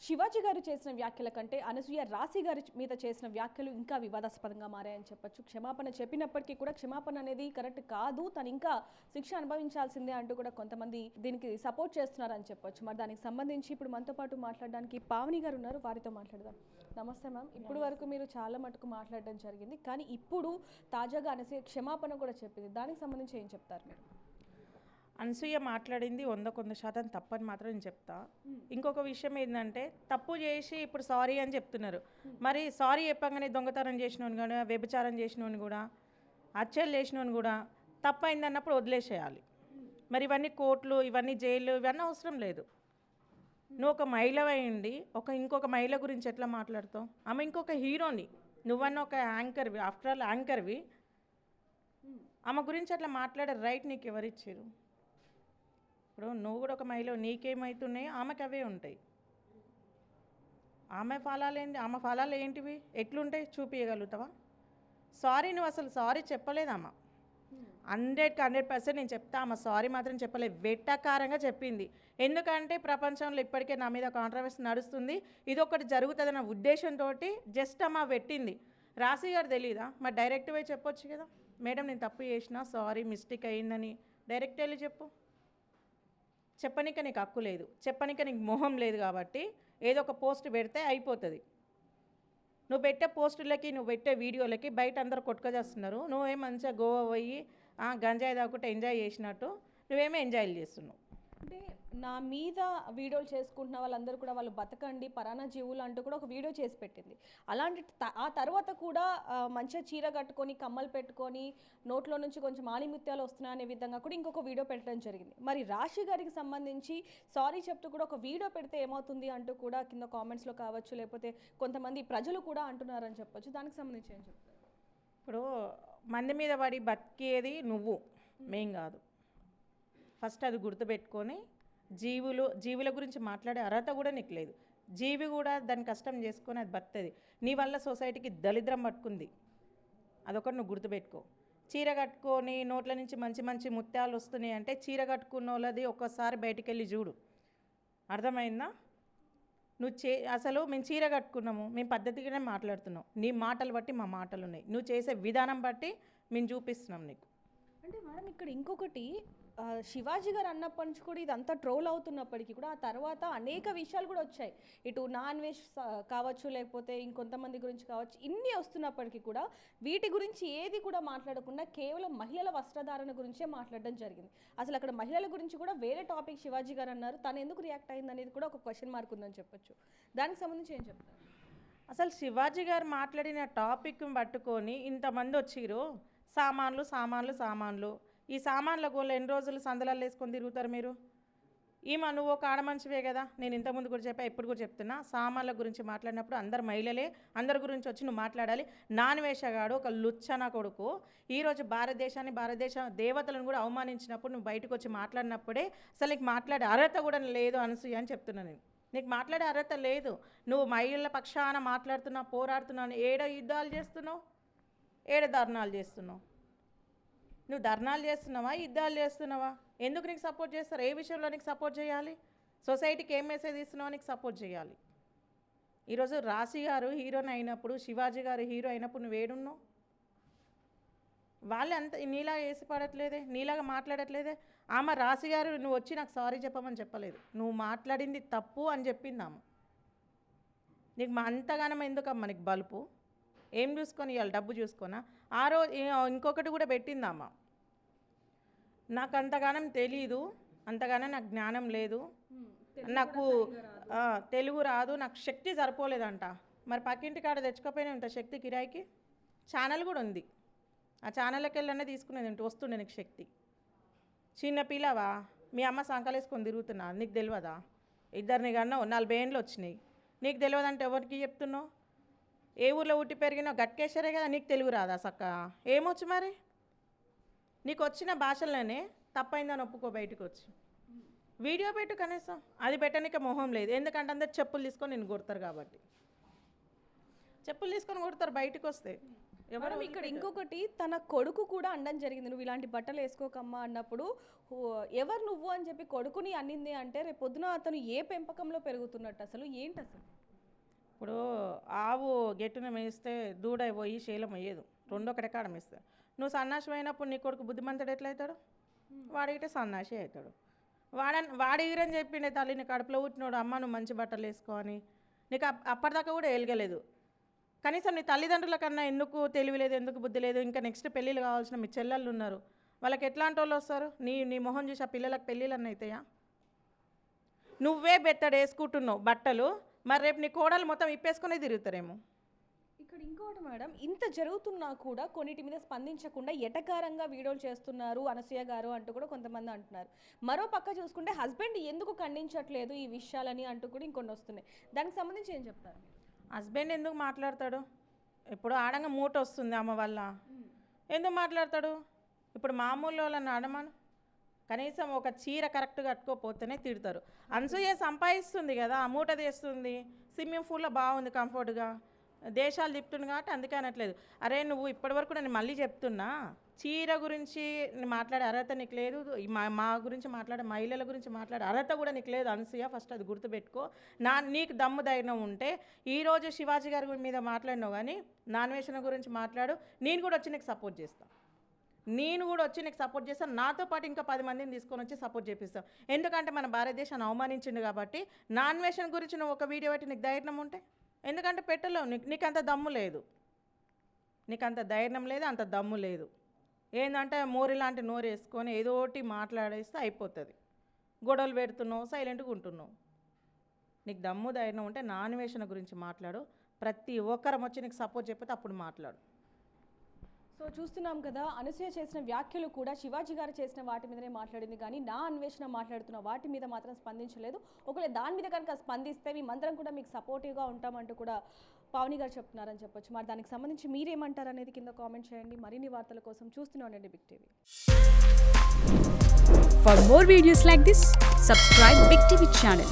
శివాజీ గారు చేసిన వ్యాఖ్యల కంటే అనసూయ రాశి గారి మీద చేసిన వ్యాఖ్యలు ఇంకా వివాదాస్పదంగా మారాయని చెప్పొచ్చు. క్షమాపణ చెప్పినప్పటికీ కూడా క్షమాపణ అనేది కరెక్ట్ కాదు, తను ఇంకా శిక్ష అనుభవించాల్సిందే అంటూ కూడా కొంతమంది దీనికి సపోర్ట్ చేస్తున్నారని చెప్పొచ్చు. మరి దానికి సంబంధించి ఇప్పుడు మనతో పాటు మాట్లాడడానికి పావని గారు ఉన్నారు, వారితో మాట్లాడదాం. నమస్తే మ్యామ్. ఇప్పుడు వరకు మీరు చాలా మటుకు మాట్లాడడం జరిగింది, కానీ ఇప్పుడు తాజాగా అనసూయ క్షమాపణ కూడా చెప్పింది. దానికి సంబంధించి ఏం చెప్తారు మీరు? అనసూయ మాట్లాడింది 100% తప్పని మాత్రం నేను చెప్తా. ఇంకొక విషయం ఏంటంటే, తప్పు చేసి ఇప్పుడు సారీ అని చెప్తున్నారు. మరి సారీ చెప్పగానే దొంగతనం చేసినోని కూడా, వ్యభిచారం చేసినోని కూడా, హత్యలు చేసినోని కూడా తప్పు అయింది అన్నప్పుడు వదిలేసేయాలి. మరి ఇవన్నీ కోర్టులు, ఇవన్నీ జైలు, ఇవన్నీ అవసరం లేదు. నువ్వు ఒక మహిళ అయ్యండి ఇంకొక మహిళ గురించి ఎట్లా మాట్లాడుతావు? ఆమె ఇంకొక హీరోని, నువ్వన్న ఒక యాంకర్వి, ఆఫ్టర్ ఆల్ యాంకర్వి. ఆమె గురించి అట్లా మాట్లాడే రైట్ నీకు ఎవరిచ్చారు? ఇప్పుడు నువ్వు కూడా ఒక మహిళ, నీకేమవుతున్నాయో ఆమెకు అవే ఉంటాయి. ఆమె ఫలాలు ఏంటివి, ఎట్లుంటాయి చూపించగలుగుతావా? సారీ నువ్వు అసలు సారీ చెప్పలేదమ్మా. 100% నేను చెప్తా, ఆమె సారీ మాత్రం చెప్పలేదు, వెట్టకారంగా చెప్పింది. ఎందుకంటే ప్రపంచంలో ఇప్పటికే నా మీద కాంట్రవర్సీ నడుస్తుంది, ఇది ఒకటి జరుగుతుందన్న ఉద్దేశంతో జస్ట్ అమ్మ పెట్టింది. రాశి గారు తెలీదా? మరి డైరెక్ట్ పోయి చెప్పొచ్చు కదా, మేడం నేను తప్పు చేసిన, సారీ మిస్టేక్ అయ్యిందని డైరెక్ట్ వెళ్ళి చెప్పు. చెప్పనిక నీకు హక్కు లేదు, చెప్పనిక నీకు మొహం లేదు, కాబట్టి ఏదో ఒక పోస్ట్ పెడితే అయిపోతుంది. నువ్వు పెట్టే పోస్టులకి, నువ్వు పెట్టే వీడియోలకి బయట అందరూ కొట్టుకొచ్చేస్తున్నారు. నువ్వేం మంచిగా గోవా పోయి గంజాయి తాగుకుంటే ఎంజాయ్ చేసినట్టు నువ్వేమో ఎంజాయ్లు చేస్తున్నావు. అంటే నా మీద వీడియోలు చేసుకుంటున్న వాళ్ళందరూ కూడా వాళ్ళు బతకండి పరానా జీవులు అంటూ కూడా ఒక వీడియో చేసి పెట్టింది. అలాంటి ఆ తర్వాత కూడా మంచిగా చీర కట్టుకొని, కమ్మలు పెట్టుకొని, నోట్లో నుంచి కొంచెం ఆణిముత్యాలు వస్తున్నాయి అనే విధంగా కూడా ఇంకొక వీడియో పెట్టడం జరిగింది. మరి రాశి గారికి సంబంధించి సారీ చెప్తూ కూడా ఒక వీడియో పెడితే ఏమవుతుంది అంటూ కూడా కింద కామెంట్స్లో కావచ్చు, లేకపోతే కొంతమంది ప్రజలు కూడా అంటున్నారని చెప్పొచ్చు. దానికి సంబంధించి ఏం చెప్తారు? ఇప్పుడు మంది మీద పడి బతికేది నువ్వు, మేం కాదు. ఫస్ట్ అది గుర్తుపెట్టుకొని, జీవుల గురించి మాట్లాడే అర్హత కూడా నీకు లేదు. జీవి కూడా దాని కష్టం చేసుకొని అది బతుంది. నీ వల్ల సొసైటీకి దరిద్రం పట్టుకుంది, అదొకటి నువ్వు గుర్తుపెట్టుకో. చీర కట్టుకొని నోట్ల నుంచి మంచి మంచి ముత్యాలు వస్తున్నాయి అంటే, చీర కట్టుకున్న వాళ్ళది ఒక్కసారి బయటికి వెళ్ళి చూడు, అర్థమైందా? అసలు మేము చీర కట్టుకున్నాము, మేము పద్ధతిగానే మాట్లాడుతున్నాం. నీ మాటలు బట్టి మా మాటలు ఉన్నాయి, నువ్వు చేసే విధానం బట్టి మేము చూపిస్తున్నాం నీకు. అంటే మేడం ఇక్కడ ఇంకొకటి, శివాజీ గారు అన్నప్పటి నుంచి కూడా ఇదంతా ట్రోల్ అవుతున్నప్పటికీ కూడా ఆ తర్వాత అనేక విషయాలు కూడా వచ్చాయి. ఇటు నాన్ వెజ్ కావచ్చు, లేకపోతే ఇంకొంతమంది గురించి కావచ్చు, ఇన్ని వస్తున్నప్పటికీ కూడా వీటి గురించి ఏది కూడా మాట్లాడకుండా కేవలం మహిళల వస్త్రధారణ గురించే మాట్లాడడం జరిగింది. అసలు అక్కడ మహిళల గురించి కూడా వేరే టాపిక్ శివాజీ గారు అన్నారు, తను ఎందుకు రియాక్ట్ అయింది అనేది కూడా ఒక క్వశ్చన్ మార్క్ ఉందని చెప్పొచ్చు. దానికి సంబంధించి ఏం చెప్తారు? అసలు శివాజీ గారు మాట్లాడిన టాపిక్ని పట్టుకొని ఇంతమంది వచ్చిరు, సామాన్లు సామాన్లు సామాన్లు. ఈ సామాన్ల గోళ్ళు ఎన్ని రోజులు సందలాలు వేసుకొని తిరుగుతారు మీరు? నువ్వు ఒక ఆడమనిషివే కదా, నేను ఇంతకుముందు కూడా చెప్పా, ఇప్పుడు కూడా చెప్తున్నా. సామాన్ల గురించి మాట్లాడినప్పుడు అందరు మహిళలే, అందరి గురించి వచ్చి నువ్వు మాట్లాడాలి. నాన్వేషగాడు ఒక లుచ్చన కొడుకు ఈరోజు భారతదేశ దేవతలను కూడా అవమానించినప్పుడు నువ్వు బయటకు వచ్చి మాట్లాడినప్పుడే అసలు నీకు మాట్లాడే అర్హత కూడా లేదు అనసూయ అని చెప్తున్నా. నేను నీకు మాట్లాడే అర్హత లేదు. నువ్వు మహిళల పక్షాన మాట్లాడుతున్నావు, పోరాడుతున్నావు, ఏడ యుద్ధాలు చేస్తున్నావు, ఏడ ధర్నాలు చేస్తున్నావు. నువ్వు ధర్నాలు చేస్తున్నావా, యుద్ధాలు చేస్తున్నావా? ఎందుకు నీకు సపోర్ట్ చేస్తారు? ఏ విషయంలో నీకు సపోర్ట్ చేయాలి? సొసైటీకి ఏం మెసేజ్ ఇస్తున్నావో నీకు సపోర్ట్ చేయాలి. ఈరోజు రాశి గారు హీరోని అయినప్పుడు, శివాజీ గారు హీరో అయినప్పుడు నువ్వు ఏడున్నావు? వాళ్ళే అంత నీలాగా వేసి పడట్లేదే, నీలాగా మాట్లాడట్లేదే. ఆమె రాశి గారు నువ్వు వచ్చి నాకు సారీ చెప్పమని చెప్పలేదు, నువ్వు మాట్లాడింది తప్పు అని చెప్పింది ఆమె. నీకు అంతగానం ఎందుకమ్మా నీకు బలుపు? ఏం చూసుకొని ఇవాళ డబ్బు చూసుకోనా? ఆ రోజు ఇంకొకటి కూడా పెట్టిందమ్మ, నాకు అంతగానం తెలీదు, అంతగానం నాకు జ్ఞానం లేదు, నాకు తెలుగు రాదు, నాకు శక్తి సరిపోలేదంట. మరి పక్కింటి కాడ తెచ్చుకోపోయినా ఇంత శక్తి కిరాయికి? ఛానల్ కూడా ఉంది, ఆ ఛానల్కి వెళ్ళనే తీసుకునేది ఏంటి, వస్తుండే నీకు శక్తి. చిన్న పిల్లవా, మీ అమ్మ సంకలేసుకొని తిరుగుతున్నా, నీకు తెలియదా? ఇద్దరిని కన్నావు, 40 ఏండ్లు వచ్చినాయి, నీకు తెలియదంటే ఎవరికి చెప్తున్నావు? ఏ ఊర్లో ఉట్టి పెరిగినావు? గట్కేశ్వరే కదా, నీకు తెలుగు రాదా సక్క? ఏమొచ్చు మరి? నీకు వచ్చిన భాషల్లోనే తప్పైందని ఒప్పుకో, బయటకు వచ్చి వీడియో పెట్టు కనీసం. అది పెట్టడానికి మొహం లేదు, ఎందుకంటే అందరు చెప్పులు తీసుకొని నేను కొడతారు కాబట్టి. చెప్పులు తీసుకొని కొడతారు బయటకు వస్తే. ఎవరు మేడం, ఇక్కడ ఇంకొకటి తన కొడుకు కూడా అనడం జరిగింది, నువ్వు ఇలాంటి బట్టలు వేసుకోకమ్మా అన్నప్పుడు ఎవరు నువ్వు అని చెప్పి కొడుకుని అన్నింది అంటే రేపు పొద్దున అతను ఏ పెంపకంలో పెరుగుతున్నట్టు, అసలు ఏంటి అసలు? ఇప్పుడు ఆవు గెట్టున మేస్తే దూడ పోయి శీలం అయ్యేదు, రెండొకటి కాడ మేస్తే. నువ్వు సన్నాసి అయినప్పుడు నీ కొడుకు బుద్ధిమంతుడు ఎట్లయితాడు? వాడిగితే సన్నాసి అవుతాడు. వాడి ఈరని చెప్పిండే తల్లిని కడుపులో పుట్టినోడు, అమ్మ నువ్వు మంచి బట్టలు వేసుకో అని. నీకు అప్పటిదాకా కూడా వెలగలేదు. కనీసం నీ తల్లిదండ్రుల కన్నా ఎందుకు తెలివి లేదు, ఎందుకు బుద్ధి లేదు? ఇంకా నెక్స్ట్ పెళ్ళిళ్ళు కావాల్సిన మీ చెల్లెళ్ళు ఉన్నారు, వాళ్ళకి ఎట్లాంటి వాళ్ళు వస్తారు? నీ మొహం చూసి ఆ పిల్లలకు పెళ్ళిళ్ళు అన్న అవుతాయా? నువ్వే బెత్తడు వేసుకుంటున్నావు బట్టలు, మరి రేపు నీ కోడలు మొత్తం ఇప్పేసుకునే తిరుగుతారేమో. ఇక్కడ ఇంకోటి మేడం, ఇంత జరుగుతున్నా కూడా కొన్నిటి మీద స్పందించకుండా ఎటకారంగా వీడియోలు చేస్తున్నారు అనసూయ గారు అంటూ కూడా కొంతమంది అంటున్నారు. మరో పక్క చూసుకుంటే హస్బెండ్ ఎందుకు ఖండించట్లేదు ఈ విషయాలని అంటూ కూడా ఇంకొన్ని వస్తున్నాయి. దానికి సంబంధించి ఏం చెప్తారు? హస్బెండ్ ఎందుకు మాట్లాడతాడు? ఇప్పుడు ఆడంగా మూట వస్తుంది అమ్మ వల్ల, ఎందుకు మాట్లాడతాడు? ఇప్పుడు మామూలు వాళ్ళని ఆడమాను, కనీసం ఒక చీర కరెక్ట్గా కట్టుకోపోతేనే తిడతారు. అనసూయ సంపాదిస్తుంది కదా, ఆ మూట తీస్తుంది, స్విమ్మింగ్ పూల్లో బాగుంది కంఫర్ట్గా, దేశాలు తిప్పుతుంది కాబట్టి అందుకే అనట్లేదు. అరే నువ్వు ఇప్పటివరకు నేను మళ్ళీ చెప్తున్నా, చీర గురించి మాట్లాడే అర్హత నీకు లేదు, మా గురించి మాట్లాడే మహిళల గురించి మాట్లాడే అర్హత కూడా నీకు లేదు అనసూయ, ఫస్ట్ అది గుర్తుపెట్టుకో. నీకు దమ్ము ధైర్యం ఉంటే ఈరోజు శివాజీ గారి మీద మాట్లాడినావు కానీ నాన్వేషణ గురించి మాట్లాడు, నేను కూడా వచ్చి నీకు సపోర్ట్ చేస్తాను. నాతో పాటు ఇంకా 10 మందిని తీసుకొని వచ్చి సపోర్ట్ చేపిస్తాం. ఎందుకంటే మన భారతదేశాన్ని అవమానించిండు కాబట్టి. నాన్వేషణ గురించి నువ్వు ఒక వీడియో పెట్టి నీకు ధైర్యం ఉంటే, ఎందుకంటే పెట్టలేవు, నీకు అంత దమ్ము లేదు, నీకు అంత ధైర్యం లేదు, అంత దమ్ము లేదు. ఏంటంటే మోరి లాంటి నోరు వేసుకొని ఏదో ఒకటి మాట్లాడేస్తే అయిపోతుంది. గొడవలు పెడుతున్నావు, సైలెంట్గా ఉంటున్నావు. నీకు దమ్ము ధైర్యం ఉంటే నాన్వేషణ గురించి మాట్లాడు, ప్రతి ఒక్కరం వచ్చి నీకు సపోర్ట్ చెప్పితే అప్పుడు మాట్లాడు. సో చూస్తున్నాం కదా, అనసూయ చేసిన వ్యాఖ్యలు కూడా శివాజీ గారు చేసిన వాటి మీదనే మాట్లాడింది కానీ నా అన్వేషణ మాట్లాడుతున్న వాటి మీద మాత్రం స్పందించలేదు. ఒకవేళ దాని మీద కనుక స్పందిస్తే మేమందరం కూడా మీకు సపోర్టివ్గా ఉంటామంటూ కూడా పావని గారు చెప్తున్నారని చెప్పొచ్చు. మరి దానికి సంబంధించి మీరేమంటారు అనేది కింద కామెంట్ చేయండి. మరిన్ని వార్తల కోసం చూస్తూనే ఉండండి Big TV. For more videos like this, subscribe Big TV channel.